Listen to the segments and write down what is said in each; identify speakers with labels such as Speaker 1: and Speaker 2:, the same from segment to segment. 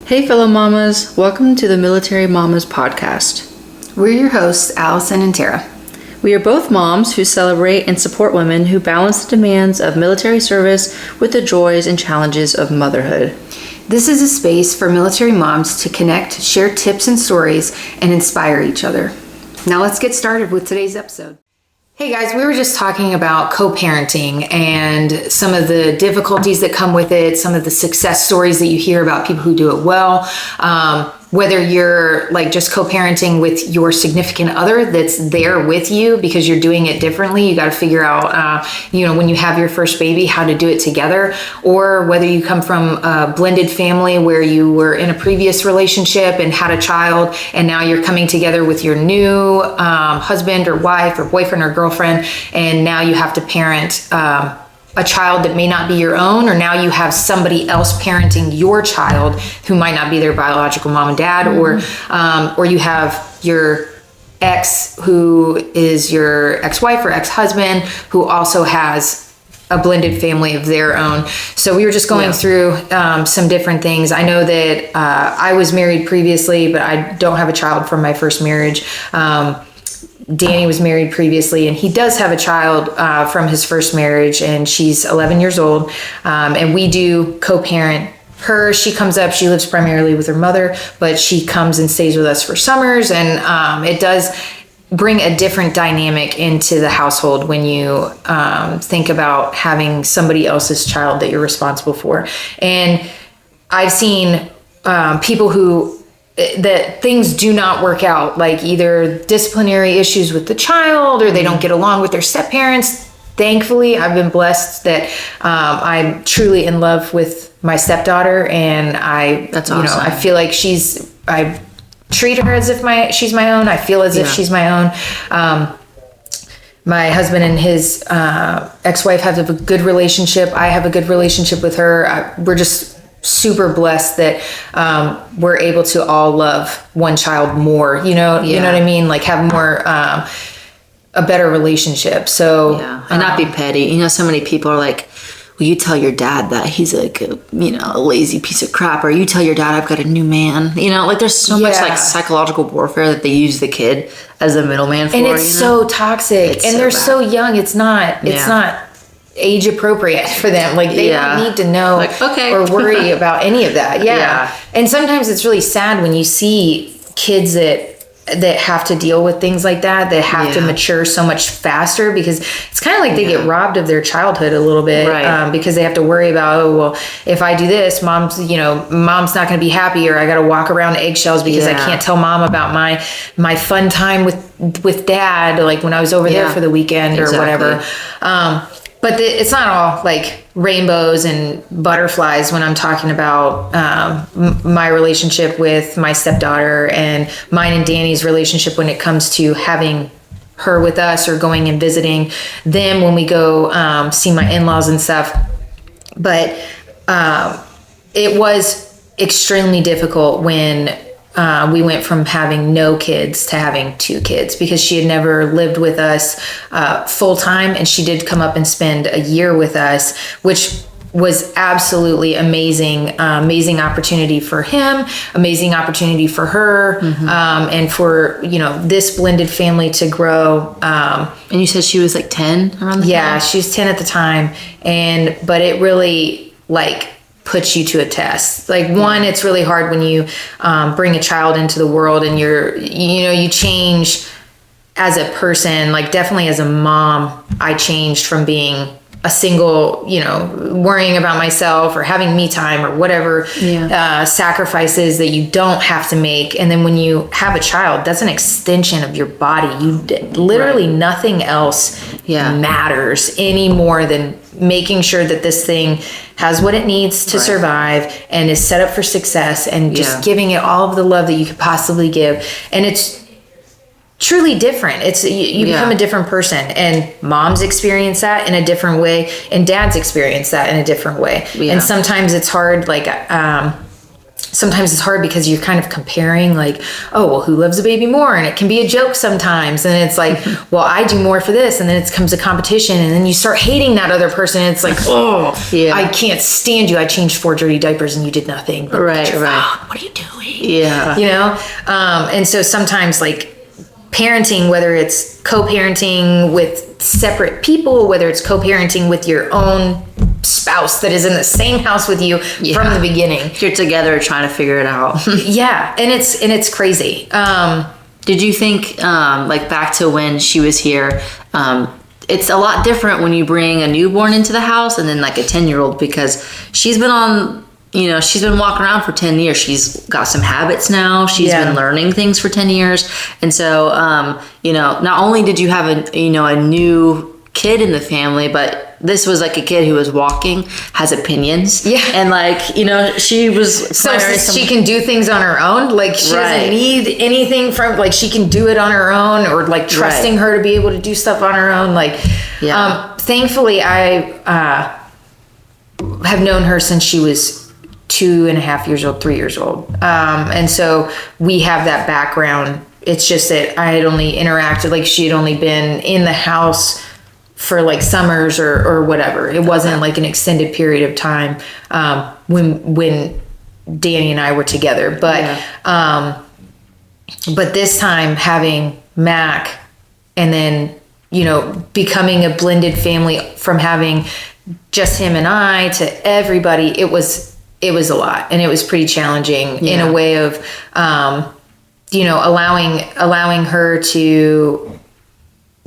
Speaker 1: Hey fellow mamas, welcome to the Military Mamas podcast.
Speaker 2: We're your hosts, Allison and Tara.
Speaker 1: We are both moms who celebrate and support women who balance the demands of military service with the joys and challenges of motherhood.
Speaker 2: This is a space for military moms to connect, share tips and stories, and inspire each other. Now let's get started with today's episode. Hey guys, we were just talking about co-parenting and some of the difficulties that come with it, some of the success stories that you hear about people who do it well. Whether you're like just co-parenting with your significant other that's there with you because you're doing it differently, you got to figure out, when you have your first baby, how to do it together, or whether you come from a blended family where you were in a previous relationship and had a child, and now you're coming together with your new husband or wife or boyfriend or girlfriend, and now you have to parent a child that may not be your own, or now you have somebody else parenting your child who might not be their biological mom and dad, or you have your ex who is your ex-wife or ex-husband who also has a blended family of their own. So we were just going through some different things. I know that I was married previously, but I don't have a child from my first marriage. Danny was married previously, and he does have a child from his first marriage, and she's 11 years old. And we do co-parent her. She comes up, she lives primarily with her mother, but she comes and stays with us for summers. And it does bring a different dynamic into the household when you think about having somebody else's child that you're responsible for. And I've seen people who that things do not work out, like either disciplinary issues with the child or they don't get along with their step parents. Thankfully, I've been blessed that I'm truly in love with my stepdaughter, and that's awesome. I feel like I treat her as if she's my own. I feel as if she's my own. My husband and his ex-wife have a good relationship. I have a good relationship with her. We're just super blessed that we're able to all love one child more, you know what I mean, like have more a better relationship. So
Speaker 3: and not be petty. So many people are like, well, you tell your dad that he's like a lazy piece of crap, or you tell your dad I've got a new man. Like there's so much like psychological warfare that they use the kid as a middleman for,
Speaker 2: and it's so toxic, and they're so young. It's not age appropriate for them. Like they don't need to know or worry about any of that. And sometimes it's really sad when you see kids that have to deal with things like that have to mature so much faster, because it's kind of like they get robbed of their childhood a little bit, because they have to worry about, if I do this, mom's not going to be happy, or I got to walk around eggshells because I can't tell mom about my fun time with dad, like when I was over there for the weekend or whatever. But it's not all like rainbows and butterflies when I'm talking about my relationship with my stepdaughter, and mine and Danny's relationship when it comes to having her with us or going and visiting them when we go see my in-laws and stuff. But it was extremely difficult when we went from having no kids to having 2 kids, because she had never lived with us full time, and she did come up and spend a year with us, which was absolutely amazing opportunity for him, amazing opportunity for her, and for this blended family to grow.
Speaker 3: And you said she was like 10 around the time?
Speaker 2: She was 10 at the time, but it really puts you to a test. One, it's really hard when you bring a child into the world, and you change as a person. Definitely as a mom, I changed from being a single, worrying about myself or having me time or whatever sacrifices that you don't have to make. And then when you have a child, that's an extension of your body. Literally nothing else matters any more than making sure that this thing has what it needs to survive and is set up for success, and just giving it all of the love that you could possibly give. And it's truly different. It's you become a different person, and moms experience that in a different way, and dads experience that in a different way. And sometimes it's hard, sometimes it's hard because you're kind of comparing like, oh, well, who loves a baby more? And it can be a joke sometimes. And it's like, well, I do more for this. And then it comes a competition and then you start hating that other person. And it's like, oh,
Speaker 3: Yeah.
Speaker 2: I can't stand you. I changed 4 dirty diapers and you did nothing. But
Speaker 3: Right,
Speaker 2: your
Speaker 3: right.
Speaker 2: phone, what are you doing?
Speaker 3: Yeah.
Speaker 2: You know? And so sometimes like parenting, whether it's co-parenting with separate people, whether it's co-parenting with your own spouse that is in the same house with you from the beginning.
Speaker 3: You're together trying to figure it out.
Speaker 2: Yeah. And it's crazy.
Speaker 3: Did you think, like back to when she was here, it's a lot different when you bring a newborn into the house and then like a 10-year-old, because she's been on, you know, she's been walking around for 10 years. She's got some habits now. She's been learning things for 10 years. And so, you know, not only did you have a new kid in the family, but this was like a kid who was walking, has opinions.
Speaker 2: Yeah.
Speaker 3: And like, you know, she was
Speaker 2: So she can do things on her own. Like she doesn't need anything from, like she can do it on her own, or like trusting her to be able to do stuff on her own. Like, thankfully I have known her since she was 2.5 years old, 3 years old. And so we have that background. It's just that I had only interacted, like she had only been in the house for like summers or whatever. It wasn't like an extended period of time when Danny and I were together. But but this time having Mac and then, you know, becoming a blended family from having just him and I to everybody, it was a lot, and it was pretty challenging in a way of you know, allowing her to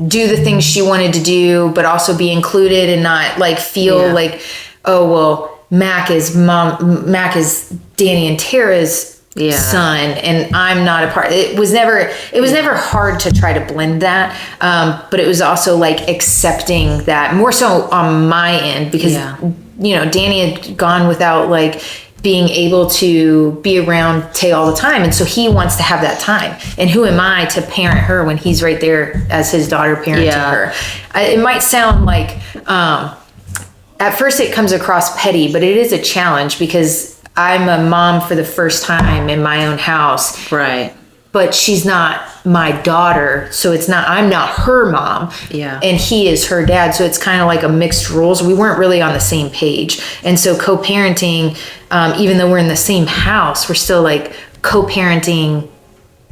Speaker 2: do the things she wanted to do, but also be included and not like feel like, oh, well, Mac is Danny and Tara's son, and I'm not a part. It was never hard to try to blend that. But it was also like accepting that more so on my end, because, you know, Danny had gone without like being able to be around Tay all the time. And so he wants to have that time. And who am I to parent her when he's right there as his daughter parenting her? It might sound like, at first it comes across petty, but it is a challenge because I'm a mom for the first time in my own house.
Speaker 3: Right.
Speaker 2: But she's not my daughter, so I'm not her mom.
Speaker 3: Yeah.
Speaker 2: And he is her dad, so it's kind of like a mixed roles. We weren't really on the same page. And so co-parenting, even though we're in the same house, we're still like co-parenting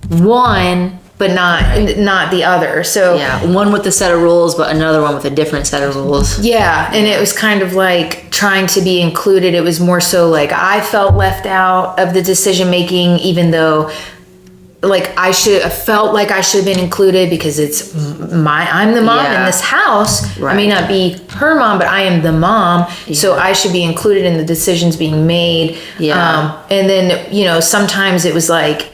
Speaker 2: one, but not the other. So
Speaker 3: one with a set of rules, but another one with a different set of rules.
Speaker 2: Yeah, and it was kind of like trying to be included. It was more so like I felt left out of the decision making, even though like I felt like I should have been included because I'm the mom in this house. Right. I may not be her mom, but I am the mom. Yeah. So I should be included in the decisions being made. Yeah. And then, you know, sometimes it was like,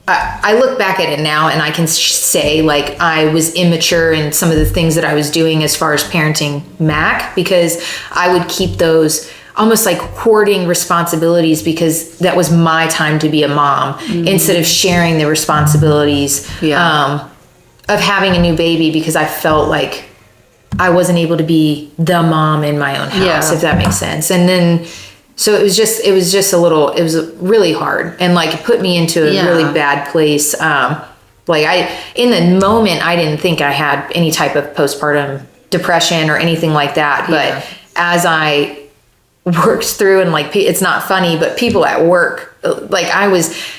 Speaker 2: I look back at it now and I can say like I was immature in some of the things that I was doing as far as parenting Mac, because I would keep those almost like hoarding responsibilities because that was my time to be a mom, instead of sharing the responsibilities of having a new baby, because I felt like I wasn't able to be the mom in my own house, if that makes sense. And then, so it was really hard, and like it put me into a really bad place. Like in the moment, I didn't think I had any type of postpartum depression or anything like that. But as I worked through, and like, it's not funny, but people at work, like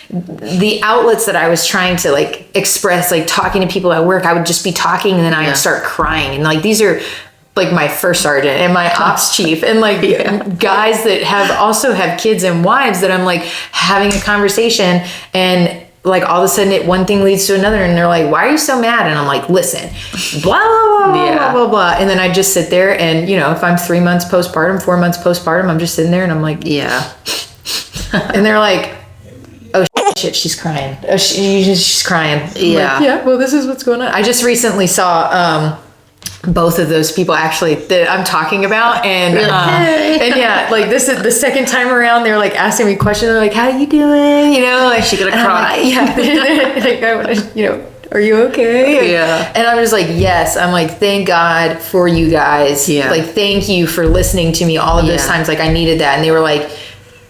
Speaker 2: the outlets that I was trying to like express, like talking to people at work, I would just be talking and then I would start crying. And like, these are like my first sergeant and my ops chief and like guys that also have kids and wives that I'm like having a conversation, and like all of a sudden one thing leads to another, and they're like, why are you so mad? And I'm like, listen, blah, blah, blah, blah, blah, blah. And then I just sit there, and you know, if I'm 3 months postpartum, 4 months postpartum, I'm just sitting there and I'm like, and they're like, oh shit, she's crying. Oh, she's crying. I'm like, well, this is what's going on. I just recently saw both of those people actually that I'm talking about, and and like this is the second time around, they're like asking me questions. They're like, how you doing? You know, like,
Speaker 3: she gonna cry.
Speaker 2: Like, I wanna, you know, are you okay? And I'm just like, yes. I'm like, thank God for you guys. Like, thank you for listening to me all of those times. Like, I needed that. And they were like,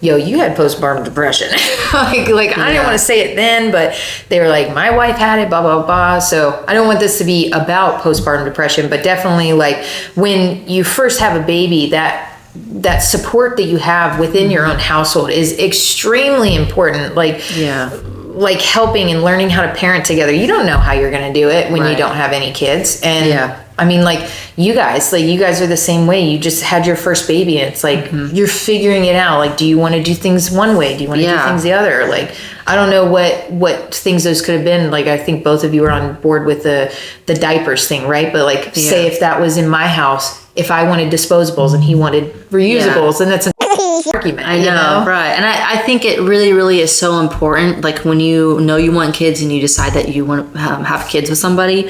Speaker 2: yo, you had postpartum depression. like I didn't want to say it then, but they were like, my wife had it, blah, blah, blah. So I don't want this to be about postpartum depression, but definitely like when you first have a baby, that support that you have within your own household is extremely important. Like helping and learning how to parent together. You don't know how you're going to do it when you don't have any kids. And I mean, like you guys are the same way. You just had your first baby and it's like, you're figuring it out. Like, do you want to do things one way? Do you want to do things the other? Like, I don't know what things those could have been. Like, I think both of you are on board with the diapers thing, right? But like, say if that was in my house, if I wanted disposables and he wanted reusables, then that's an argument.
Speaker 3: I know, right? And I think it really, really is so important. Like when you know you want kids and you decide that you want to have kids with somebody,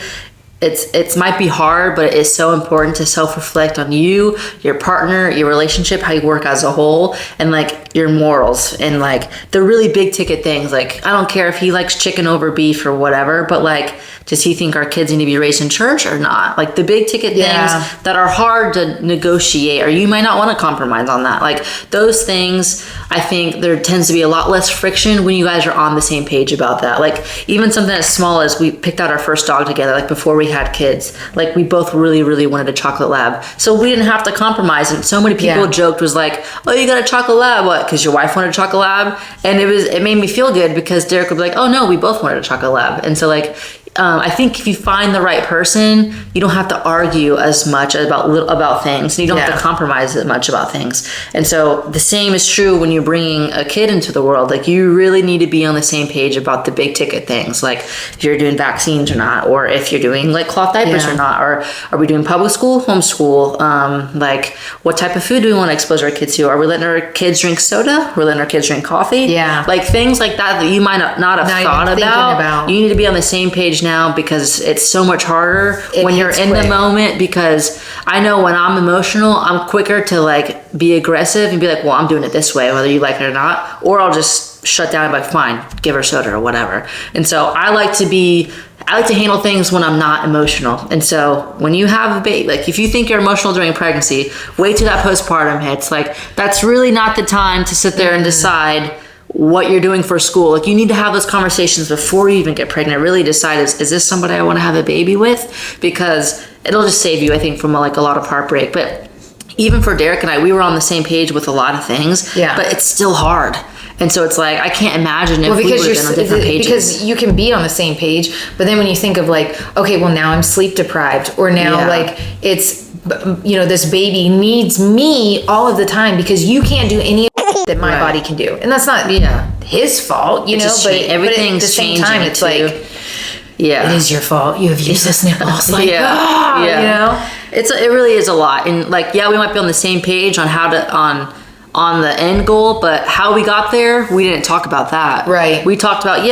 Speaker 3: it's might be hard, but it is so important to self-reflect on you, your partner, your relationship, how you work as a whole, and like your morals and like the really big ticket things. Like, I don't care if he likes chicken over beef or whatever, but like, does he think our kids need to be raised in church or not? Like the big ticket things that are hard to negotiate, or you might not want to compromise on that. Like those things, I think there tends to be a lot less friction when you guys are on the same page about that. Like even something as small as we picked out our first dog together, like before we had kids, like we both really, really wanted a chocolate lab. So we didn't have to compromise. And so many people joked, was like, oh, you got a chocolate lab? What? Because your wife wanted a chocolate lab? And it made me feel good because Derek would be like, oh no, we both wanted a chocolate lab. And so like, I think if you find the right person, you don't have to argue as much about things. And you don't have to compromise as much about things. And so the same is true when you're bringing a kid into the world. Like you really need to be on the same page about the big ticket things, like if you're doing vaccines or not, or if you're doing like cloth diapers or not, or are we doing public school, homeschool? Like what type of food do we want to expose our kids to? Are we letting our kids drink soda? We're letting our kids drink coffee? Yeah, like things like that you might not have thought about. You need to be on the same page now, because it's so much harder when you're in the moment. Because I know when I'm emotional, I'm quicker to like be aggressive and be like, well, I'm doing it this way, whether you like it or not, or I'll just shut down and be like, fine, give her soda or whatever. And so I like to handle things when I'm not emotional. And so when you have a baby, like if you think you're emotional during pregnancy, wait till that postpartum hits. Like that's really not the time to sit there and decide what you're doing for school. Like you need to have those conversations before you even get pregnant. Really decide, is this somebody I want to have a baby with? Because it'll just save you, I think, from like a lot of heartbreak. But even for Derek and I, we were on the same page with a lot of things, but it's still hard. And so it's like, I can't imagine if we would have been on different pages.
Speaker 2: Because you can be on the same page, but then when you think of like, okay, well now I'm sleep deprived, or now like it's, you know, this baby needs me all of the time because you can't do any that my body can do. And that's not his fault, you know, but everything at the same time, it's like, it is your fault. You have useless nipples. Like, you know,
Speaker 3: it really is a lot. And like, we might be on the same page on how to, on the end goal, but how we got there, we didn't talk about that.
Speaker 2: Right.
Speaker 3: We talked about,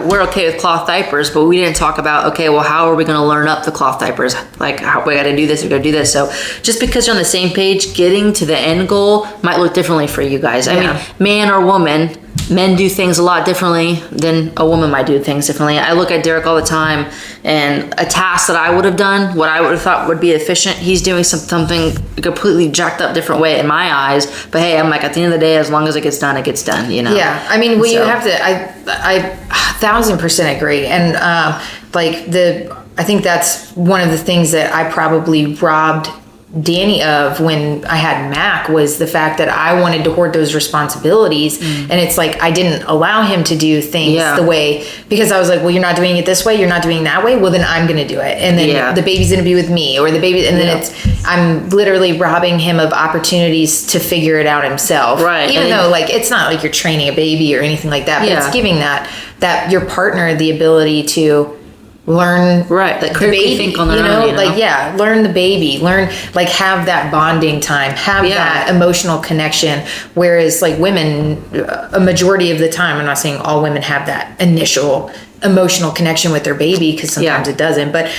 Speaker 3: we're okay with cloth diapers, but we didn't talk about, okay, well, how are we going to learn up the cloth diapers? Like, how we got to do this, we got to do this. So just because you're on the same page, getting to the end goal might look differently for you guys. I mean, man or woman, men do things a lot differently than a woman might do things differently. I look at Derek all the time, and a task that I would have done, what I would have thought would be efficient, he's doing something completely jacked up different way in my eyes. But hey, I'm like, at the end of the day, as long as it gets done, you know?
Speaker 2: Yeah, I mean, well, you have to, I 1000% agree. And I think that's one of the things that I probably robbed Danny of when I had Mac, was the fact that I wanted to hoard those responsibilities. And it's like, I didn't allow him to do things the way, because I was like, well, you're not doing it this way, you're not doing that way, well then I'm going to do it. And then the baby's going to be with me, or the baby, and then I'm literally robbing him of opportunities to figure it out himself. Right. Even though like, it's not like you're training a baby or anything like that, but it's giving that your partner the ability to learn
Speaker 3: that
Speaker 2: baby,
Speaker 3: think on their own,
Speaker 2: like learn the baby, learn, like have that bonding time, have that emotional connection. Whereas like women, a majority of the time, I'm not saying all women have that initial emotional connection with their baby, because sometimes it doesn't, but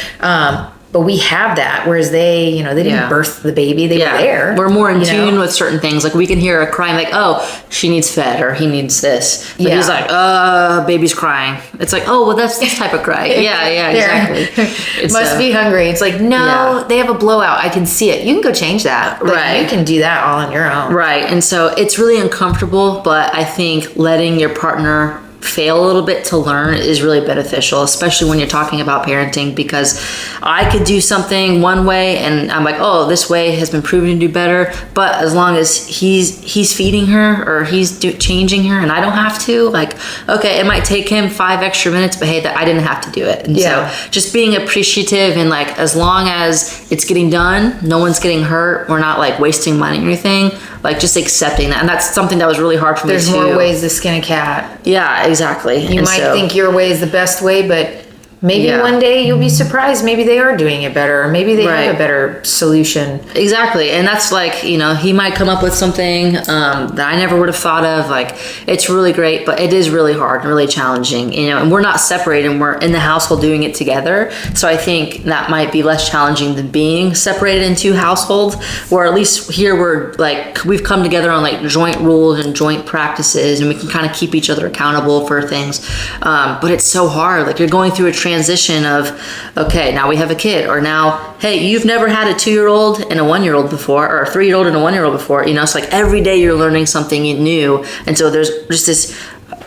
Speaker 2: but we have that, whereas they, they didn't
Speaker 3: Yeah.
Speaker 2: birth the baby, they were there.
Speaker 3: We're more in
Speaker 2: you
Speaker 3: tune
Speaker 2: know?
Speaker 3: with certain things. Like we can hear her crying, like, oh, she needs fed or he needs this. But
Speaker 2: Yeah.
Speaker 3: he's like, baby's crying. It's like, oh, well, that's this type of cry. Yeah, exactly. It's,
Speaker 2: Must be hungry. It's like, no,
Speaker 3: Yeah.
Speaker 2: they have a blowout. I can see it. You can go change that. Like,
Speaker 3: Right.
Speaker 2: You can do that all on your own.
Speaker 3: Right. And so it's really uncomfortable, but I think letting your partner fail a little bit to learn is really beneficial, especially when you're talking about parenting, because I could do something one way and I'm like, oh, this way has been proven to do better. But as long as he's feeding her or he's changing her and I don't have to, like, okay, it might take him 5 extra minutes, but hey, that I didn't have to do it. And
Speaker 2: Yeah.
Speaker 3: so just being appreciative and like, as long as it's getting done, no one's getting hurt, we're not like wasting money or anything, like just accepting that. And that's something that was really hard for me
Speaker 2: There's
Speaker 3: too.
Speaker 2: more ways to skin a cat.
Speaker 3: Yeah, exactly.
Speaker 2: You might think your way is the best way, but maybe
Speaker 3: Yeah.
Speaker 2: one day you'll be surprised. Maybe they are doing it better, or maybe they
Speaker 3: Right.
Speaker 2: have a better solution.
Speaker 3: Exactly. And that's like, he might come up with something that I never would have thought of. Like, it's really great, but it is really hard and really challenging, and we're not separated and we're in the household doing it together. So I think that might be less challenging than being separated in 2 households, where at least here we're like, we've come together on like joint rules and joint practices and we can kind of keep each other accountable for things. But it's so hard. Like you're going through a transition of, okay, now we have a kid, or now, hey, you've never had a 2-year-old and a 1-year-old before, or a 3-year-old and a 1-year-old before, it's like every day you're learning something new. And so there's just this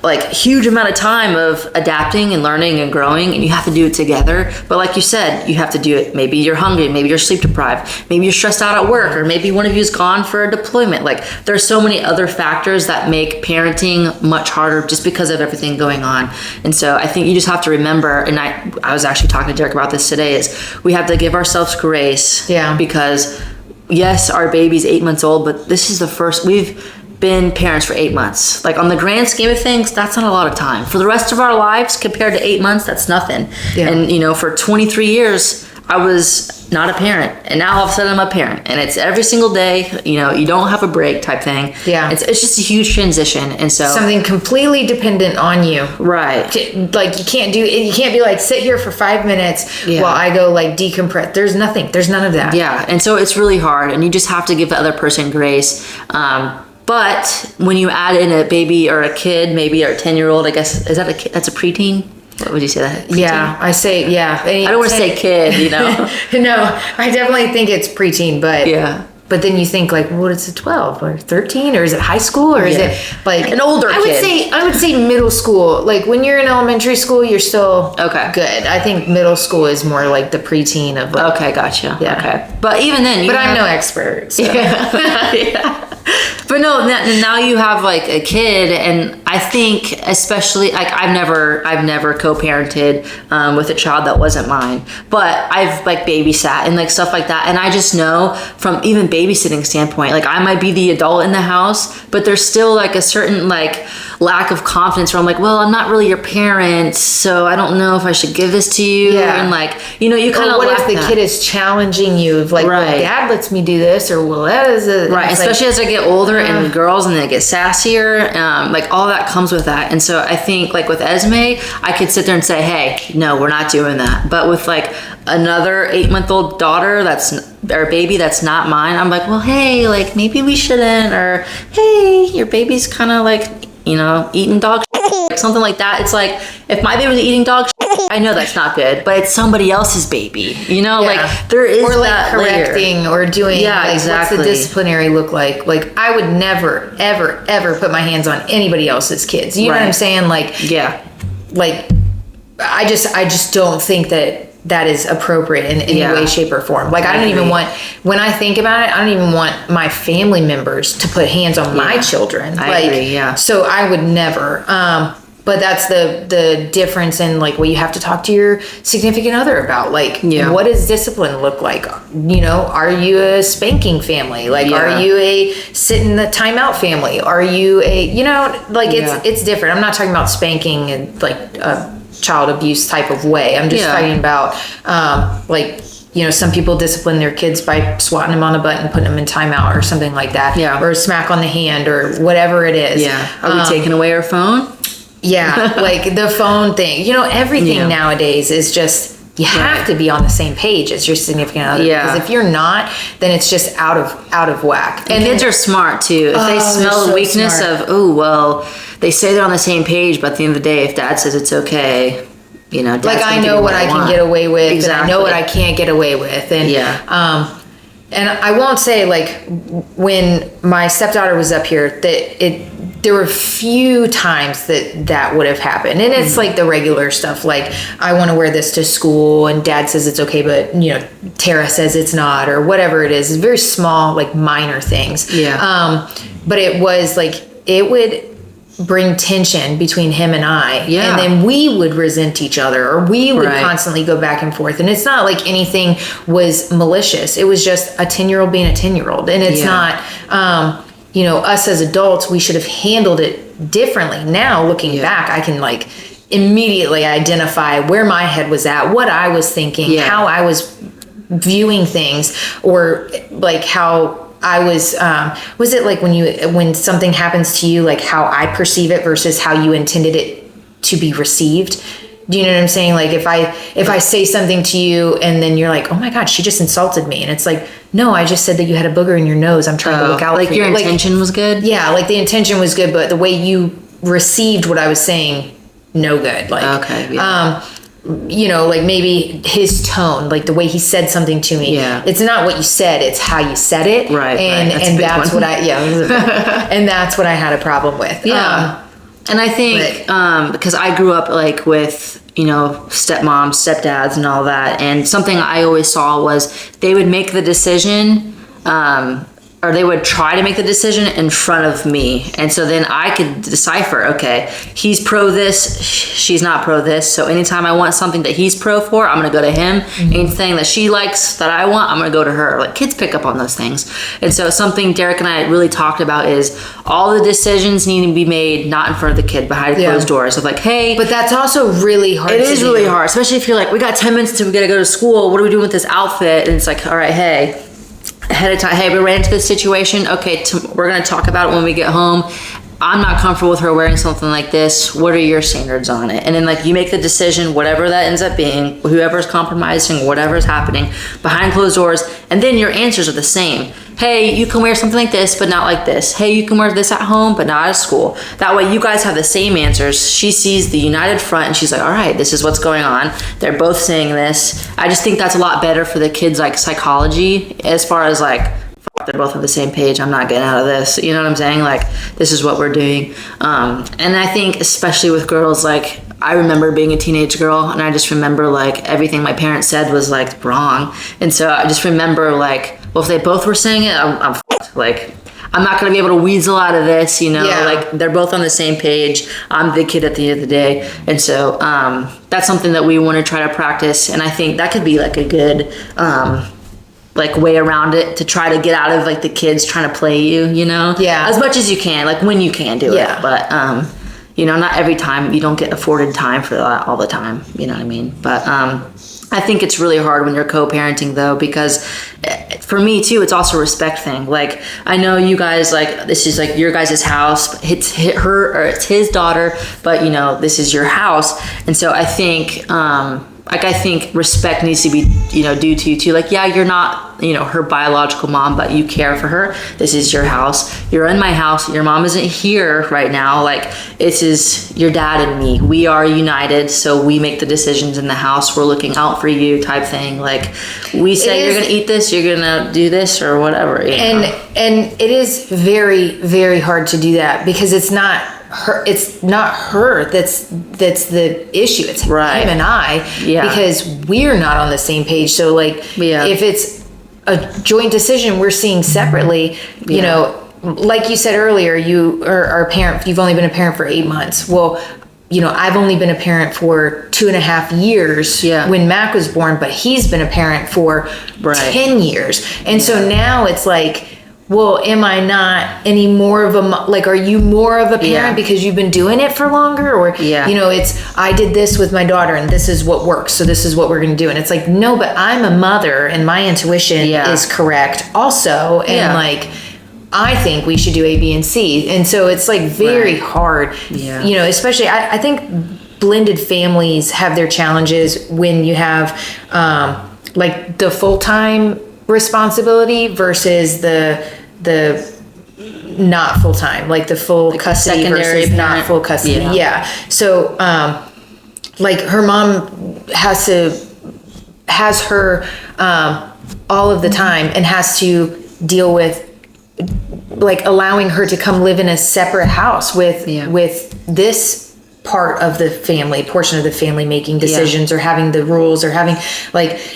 Speaker 3: like huge amount of time of adapting and learning and growing, and you have to do it together. But like you said, you have to do it. Maybe you're hungry, maybe you're sleep deprived, maybe you're stressed out at work, or maybe one of you is gone for a deployment. Like there's so many other factors that make parenting much harder just because of everything going on. And so I think you just have to remember, and I was actually talking to Derek about this today, is we have to give ourselves grace.
Speaker 2: Yeah.
Speaker 3: Because yes, our baby's 8 months old, but this is the first we've been parents for 8 months. Like on the grand scheme of things, that's not a lot of time. For the rest of our lives, compared to 8 months, that's nothing.
Speaker 2: Yeah.
Speaker 3: And for 23 years, I was not a parent, and now all of a sudden I'm a parent, and it's every single day. You don't have a break type thing.
Speaker 2: Yeah.
Speaker 3: It's just a huge transition, and so
Speaker 2: Something completely dependent on you.
Speaker 3: right.
Speaker 2: Like you can't be like, sit here for 5 minutes
Speaker 3: Yeah.
Speaker 2: while I go like decompress. There's none of that.
Speaker 3: Yeah, and so it's really hard, and you just have to give the other person grace. But when you add in a baby or a kid, maybe or a 10-year-old, I guess, is that a kid? That's a preteen? What would you say that? Preteen?
Speaker 2: Yeah, I say, yeah.
Speaker 3: I don't want to say kid,
Speaker 2: No, I definitely think it's preteen, but
Speaker 3: Yeah.
Speaker 2: But then you think like, what is it, 12 or 13, or is it high school, or is
Speaker 3: Yeah.
Speaker 2: it like
Speaker 3: An older kid.
Speaker 2: I would say middle school. Like when you're in elementary school, you're still
Speaker 3: Okay.
Speaker 2: good. I think middle school is more like the preteen of like.
Speaker 3: Okay, gotcha.
Speaker 2: Yeah.
Speaker 3: Okay. But even then,
Speaker 2: But I'm no expert. So.
Speaker 3: yeah. But no, now you have like a kid, and I think especially like I've never co-parented with a child that wasn't mine, but I've like babysat and like stuff like that, and I just know from even babysitting standpoint, like I might be the adult in the house, but there's still like a certain like lack of confidence where I'm like, well, I'm not really your parent, so I don't know if I should give this to you.
Speaker 2: Yeah.
Speaker 3: And like, you kind
Speaker 2: Or
Speaker 3: of
Speaker 2: what if the kid is challenging you of like, well,
Speaker 3: Right.
Speaker 2: dad lets me do this, or well, that is a
Speaker 3: Right,
Speaker 2: it's
Speaker 3: especially as I get older and girls and they get sassier, like all that comes with that. And so I think like with Esme, I could sit there and say, hey, no, we're not doing that. But with like another 8-month-old daughter or baby that's not mine, I'm like, well, hey, like maybe we shouldn't, or hey, your baby's kind of like, eating dog shit, like something like that. It's like, if my baby was eating dog shit, I know that's not good, but it's somebody else's baby, like there is
Speaker 2: or like
Speaker 3: that layer.
Speaker 2: correcting or doing
Speaker 3: Yeah,
Speaker 2: like,
Speaker 3: exactly.
Speaker 2: what's the disciplinary look like? Like I would never, ever, ever put my hands on anybody else's kids. You know what I'm
Speaker 3: Right.
Speaker 2: saying? Like,
Speaker 3: Yeah.
Speaker 2: like I just don't think that is appropriate in any
Speaker 3: Yeah.
Speaker 2: way, shape, or form. Like I don't even want, when I think about it, I don't even want my family members to put hands on my children.
Speaker 3: I
Speaker 2: like,
Speaker 3: agree, yeah.
Speaker 2: So I would never. But that's the difference in like what you have to talk to your significant other about. Like,
Speaker 3: Yeah.
Speaker 2: what does discipline look like? Are you a spanking family? Like,
Speaker 3: Yeah.
Speaker 2: are you a sit in the timeout family? Are you a, like
Speaker 3: Yeah.
Speaker 2: it's different. I'm not talking about spanking in like a child abuse type of way. I'm just
Speaker 3: Yeah.
Speaker 2: talking about some people discipline their kids by swatting them on the butt and putting them in timeout or something like that.
Speaker 3: Yeah.
Speaker 2: Or a smack on the hand or whatever it is.
Speaker 3: Yeah. Are we taking away our phone?
Speaker 2: Yeah, like the phone thing. Everything
Speaker 3: Yeah.
Speaker 2: nowadays is just You have to be on the same page as your significant other.
Speaker 3: Yeah.
Speaker 2: Because if you're not, then it's just out of whack.
Speaker 3: And kids are smart too. If they smell the weakness of, oh, well, they say they're on the same page, but at the end of the day, if dad says it's okay, you know,
Speaker 2: like I know what I can get away with, and I know what I can't get away with. And and I won't say, like, when my stepdaughter was up here, there were few times that would have happened. And it's like the regular stuff, like, I want to wear this to school and dad says it's okay, but, you know, Tara says it's not, or whatever it is. It's very small, like, minor things.
Speaker 3: Yeah.
Speaker 2: But it was like, it would bring tension between him and I.
Speaker 3: Yeah.
Speaker 2: And then we would resent each other, or we would constantly go back and forth. And it's not like anything was malicious. It was just a 10-year-old being a 10-year-old. And it's not, you know, us as adults, we should have handled it differently. Now, looking back, I can, like, immediately identify where my head was at, what I was thinking, how I was viewing things, or like how I was it like when something happens to you, like how I perceive it versus how you intended it to be received? Do you know what I'm saying? Like, if I say something to you and then you're like, oh my God, she just insulted me. And it's like, no, I just said that you had a booger in your nose. I'm trying to look out for you.
Speaker 3: Like, your intention was good?
Speaker 2: Yeah, like the intention was good, but the way you received what I was saying, no good. Like,
Speaker 3: okay, yeah.
Speaker 2: You know, like maybe his tone, like the way he said something to me.
Speaker 3: Yeah.
Speaker 2: It's not what you said, it's how you said it.
Speaker 3: Right.
Speaker 2: And that's what and that's what I had a problem with.
Speaker 3: Yeah. And I think, because I grew up, like, with, you know, stepmoms, stepdads and all that. And something I always saw was they would make the decision, or they would try to make the decision in front of me. And so then I could decipher, okay, he's pro this, she's not pro this. So anytime I want something that he's pro for, I'm going to go to him. Anything that she likes that I want, I'm going to go to her. Like, kids pick up on those things. And so something Derek and I really talked about is all the decisions need to be made not in front of the kid, behind closed doors. Of like, hey.
Speaker 2: But that's also really hard.
Speaker 3: It is really hard, especially if you're like, we got 10 minutes till we got to go to school. What are we doing with this outfit? And it's like, all right, hey, ahead of time, hey, we ran into this situation. Okay, we're going to talk about it when we get home. I'm not comfortable with her wearing something like this. What are your standards on it? And then, like, you make the decision, whatever that ends up being, whoever's compromising, whatever's happening behind closed doors. And then your answers are the same. Hey, you can wear something like this, but not like this. Hey, you can wear this at home, but not at school. That way you guys have the same answers. She sees the united front and she's like, all right, this is what's going on. They're both saying this. I just think that's a lot better for the kids' like psychology, as far as like, they're both on the same page. I'm not getting out of this. You know what I'm saying? Like, this is what we're doing. And I think especially with girls, like, I remember being a teenage girl and I just remember like everything my parents said was like wrong. And so I just remember like, well, if they both were saying it, I'm fucked. Like, I'm not going to be able to weasel out of this, you know, like they're both on the same page. I'm the kid at the end of the day. And so, that's something that we want to try to practice. And I think that could be like a good, like way around it to try to get out of like the kids trying to play you, you know?
Speaker 2: Yeah.
Speaker 3: As much as you can, like when you can do it. But, you know, not every time. You don't get afforded time for that all the time. You know what I mean? But, I think it's really hard when you're co-parenting though, because for me too, it's also a respect thing. Like, I know you guys, like, this is like your guys' house, but it's her, or it's his daughter, but you know, this is your house. And so I think, like, I think respect needs to be, you know, due to you too. Like, yeah, you're not, you know, her biological mom, but you care for her. This is your house. You're in my house. Your mom isn't here right now. Like, this is your dad and me. We are united. So we make the decisions in the house. We're looking out for you type thing. Like, we say you're going to eat this, you're going to do this or whatever. You know?
Speaker 2: And it is very, very hard to do that because it's not her, that's the issue. It's him and I, because we're not on the same page. So like, if it's a joint decision we're seeing separately, you know, like you said earlier, you are a parent, you've only been a parent for 8 months. Well, you know, I've only been a parent for 2.5 years when Mac was born, but he's been a parent for 10 years. And so now it's like, well, am I not any more of like, are you more of a parent because you've been doing it for longer? Or, you know, it's, I did this with my daughter and this is what works. So this is what we're going to do. And it's like, no, but I'm a mother and my intuition is correct also. And like, I think we should do A, B, and C. And so it's like very hard, you know, especially I think blended families have their challenges when you have like the full-time responsibility versus the not full-time, like the full custody
Speaker 1: secondary
Speaker 2: versus not
Speaker 1: parent.
Speaker 2: full custody.
Speaker 1: Yeah.
Speaker 2: Yeah. So like her mom has her all of the time and has to deal with like allowing her to come live in a separate house with this part of the family, portion of the family, making decisions or having the rules or having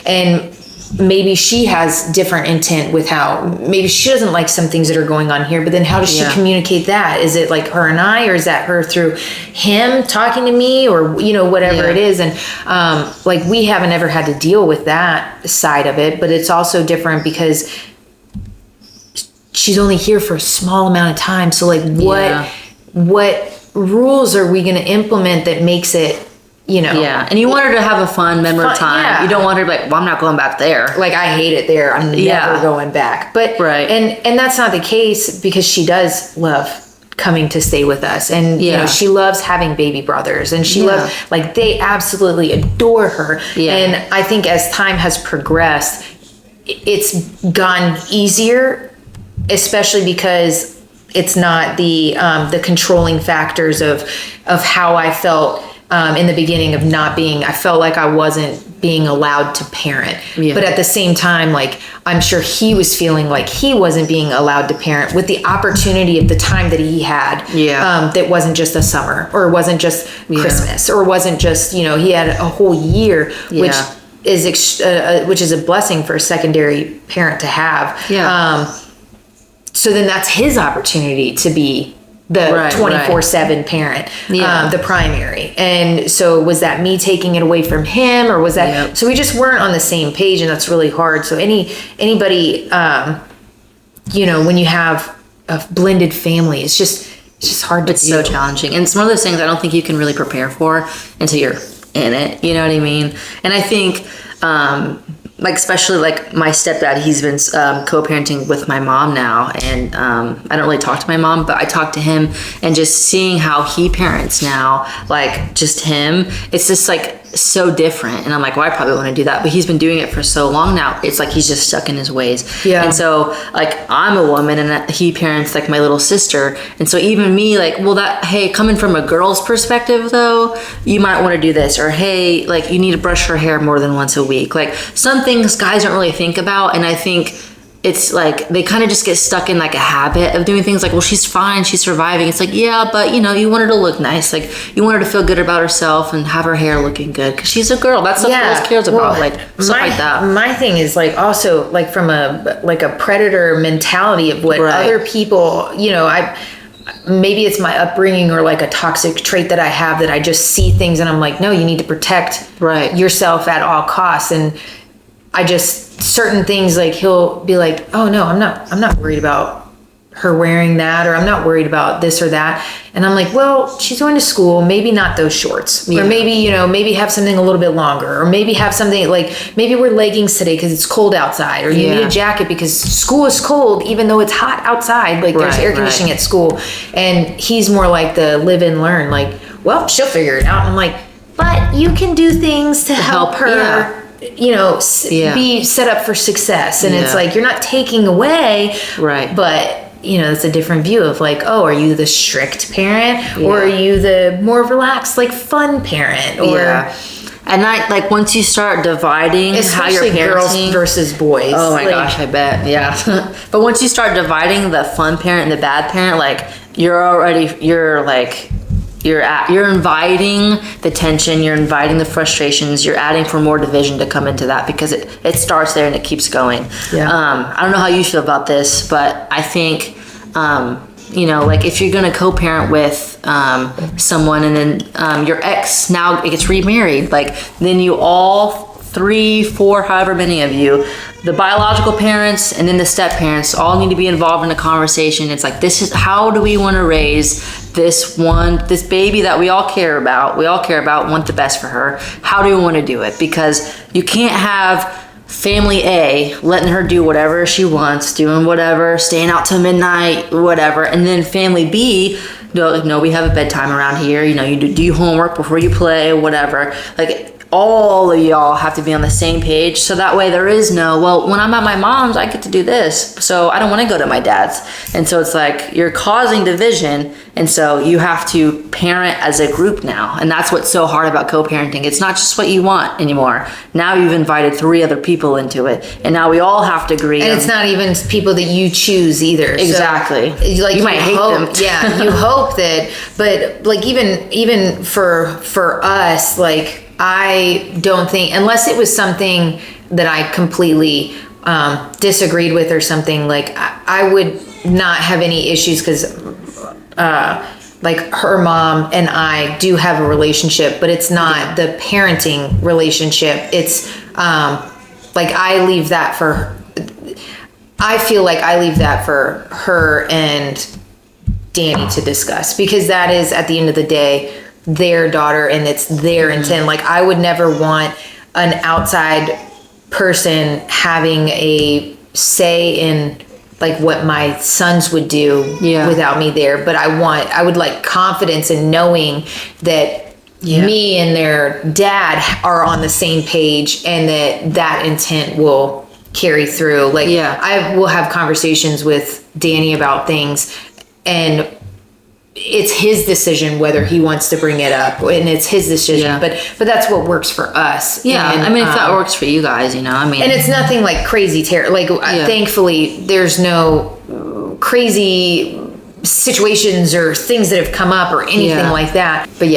Speaker 2: and maybe she has different intent with maybe she doesn't like some things that are going on here, but then how does she communicate that? Is it like her and I, or is that her through him talking to me, or whatever it is? And like we haven't ever had to deal with that side of it, but it's also different because she's only here for a small amount of time. So like what rules are we going to implement that makes it,
Speaker 1: and you want her to have a fun memorable time.
Speaker 2: Yeah.
Speaker 1: You don't want her to be like, well, I'm not going back there.
Speaker 2: Like, I hate it there, I'm never going back. But and that's not the case, because she does love coming to stay with us, and she loves having baby brothers, and she loves, like, they absolutely adore her. And I think as time has progressed, it's gone easier, especially because it's not the controlling factors of how I felt in the beginning of not being, I felt like I wasn't being allowed to parent. But at the same time, like, I'm sure he was feeling like he wasn't being allowed to parent with the opportunity of the time that he had. That wasn't just a summer, or wasn't just Christmas, or wasn't just, he had a whole year, which is a blessing for a secondary parent to have. So then that's his opportunity to be the 24/7 parent, the primary. And so was that me taking it away from him, or was that, so we just weren't on the same page, and that's really hard. So anybody, when you have a blended family, it's just hard to do.
Speaker 1: It's so challenging. And it's one of those things I don't think you can really prepare for until you're in it. You know what I mean? And I think, like, especially like my stepdad, he's been co-parenting with my mom now, and I don't really talk to my mom, but I talk to him, and just seeing how he parents now, like, just him, it's just like so different. And I'm like, well, I probably want to do that, but he's been doing it for so long now, it's like he's just stuck in his ways. And so, like, I'm a woman, and he parents like my little sister, and so even me, like, well, that, hey, coming from a girl's perspective though, you might want to do this, or hey, like, you need to brush her hair more than once a week. Like, some things guys don't really think about, and I think it's like they kind of just get stuck in like a habit of doing things like, well, she's fine, she's surviving. It's like, yeah, but you want her to look nice, like, you want her to feel good about herself and have her hair looking good, because she's a girl. That's what girls cares about, like, stuff like that.
Speaker 2: My thing is, like, also, like, from a predator mentality of what other people, maybe it's my upbringing, or like a toxic trait that I have, that I just see things and I'm like, no, you need to protect yourself at all costs. And I just, certain things, like, he'll be like, oh no, I'm not worried about her wearing that, or I'm not worried about this or that. And I'm like, well, she's going to school, maybe not those shorts, or maybe, maybe have something a little bit longer, or maybe have something like, maybe wear leggings today because it's cold outside, or you need a jacket because school is cold, even though it's hot outside, like there's air conditioning at school. And he's more like the live and learn, like, well, she'll figure it out. And I'm like, but you can do things to help her, be set up for success. And it's like, you're not taking away, but it's a different view of like, oh, are you the strict parent, or are you the more relaxed, like, fun parent? Or
Speaker 1: and like, once you start dividing how you're parenting,
Speaker 2: girls versus boys.
Speaker 1: Oh my gosh, I bet. But once you start dividing the fun parent and the bad parent, like, you're inviting the tension, you're inviting the frustrations, you're adding for more division to come into that, because it starts there and it keeps going. I don't know how you feel about this, but I think, like, if you're going to co-parent with someone, and then your ex now gets remarried, like, then you all 3, 4, however many of you, the biological parents and then the step parents, all need to be involved in a conversation. It's like, this is, how do we want to raise this baby that we all care about, want the best for her? How do we want to do it? Because you can't have family A letting her do whatever she wants, doing whatever, staying out till midnight, whatever, and then family B no, we have a bedtime around here. You know, you do your homework before you play, whatever. Like, all of y'all have to be on the same page, so that way there is no, well, when I'm at my mom's, I get to do this, so I don't want to go to my dad's. And so it's like you're causing division, and so you have to parent as a group now. And that's what's so hard about co-parenting. It's not just what you want anymore. Now you've invited 3 other people into it, and now we all have to agree.
Speaker 2: And it's not even people that you choose either.
Speaker 1: Exactly.
Speaker 2: So, like,
Speaker 1: you might hate them.
Speaker 2: Yeah, you hope that, but like even for us, like, I don't think, unless it was something that I completely disagreed with or something, like I would not have any issues, because like her mom and I do have a relationship, but it's not the parenting relationship. It's like I feel like I leave that for her and Danny to discuss, because that is, at the end of the day, their daughter, and it's their intent. Like, I would never want an outside person having a say in like what my sons would do without me there. But I would like confidence in knowing that me and their dad are on the same page, and that intent will carry through. Like, I will have conversations with Danny about things, and it's his decision whether he wants to bring it up, and it's his decision. But that's what works for us.
Speaker 1: Yeah, and, I mean, if that works for you guys, you know, I mean,
Speaker 2: and it's nothing like crazy like thankfully there's no crazy situations or things that have come up or anything like that. But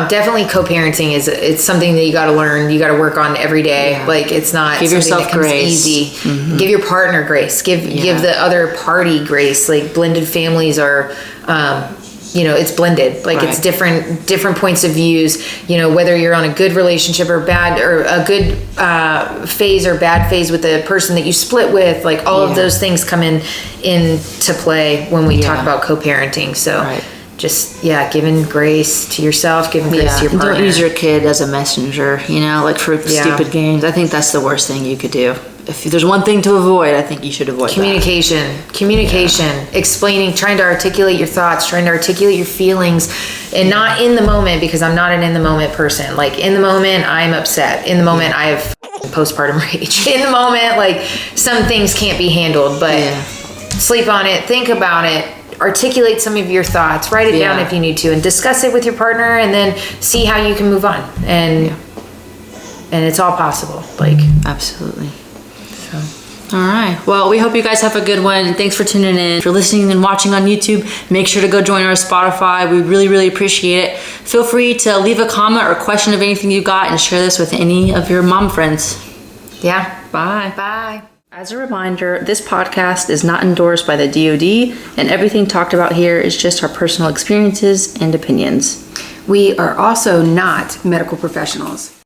Speaker 2: definitely co-parenting it's something that you got to learn, you got to work on every day. Like, it's not
Speaker 1: give yourself
Speaker 2: that comes
Speaker 1: grace.
Speaker 2: Easy. Give your partner grace, give the other party grace. Like, blended families are you know, it's blended. Like, it's different points of views, you know, whether you're on a good relationship or bad, or a good phase or bad phase with the person that you split with. Like, all of those things come into play when we talk about co-parenting. So just giving grace to yourself, giving grace to your partner.
Speaker 1: Don't use your kid as a messenger, you know, like for stupid games. I think that's the worst thing you could do. If there's one thing to avoid, I think you should avoid
Speaker 2: communication, explaining, trying to articulate your thoughts, trying to articulate your feelings, and not in the moment, because I'm not an in the moment person. Like, in the moment, I'm upset. In the moment, I have postpartum rage. In the moment, like, some things can't be handled, but sleep on it, think about it, articulate some of your thoughts, write it down if you need to, and discuss it with your partner, and then see how you can move on. And it's all possible. Like,
Speaker 1: absolutely. All right. Well, we hope you guys have a good one. Thanks for tuning in. If you're listening and watching on YouTube, make sure to go join our Spotify. We really, really appreciate it. Feel free to leave a comment or question of anything you got, and share this with any of your mom friends.
Speaker 2: Yeah.
Speaker 1: Bye.
Speaker 2: Bye.
Speaker 1: As a reminder, this podcast is not endorsed by the DoD, and everything talked about here is just our personal experiences and opinions.
Speaker 2: We are also not medical professionals.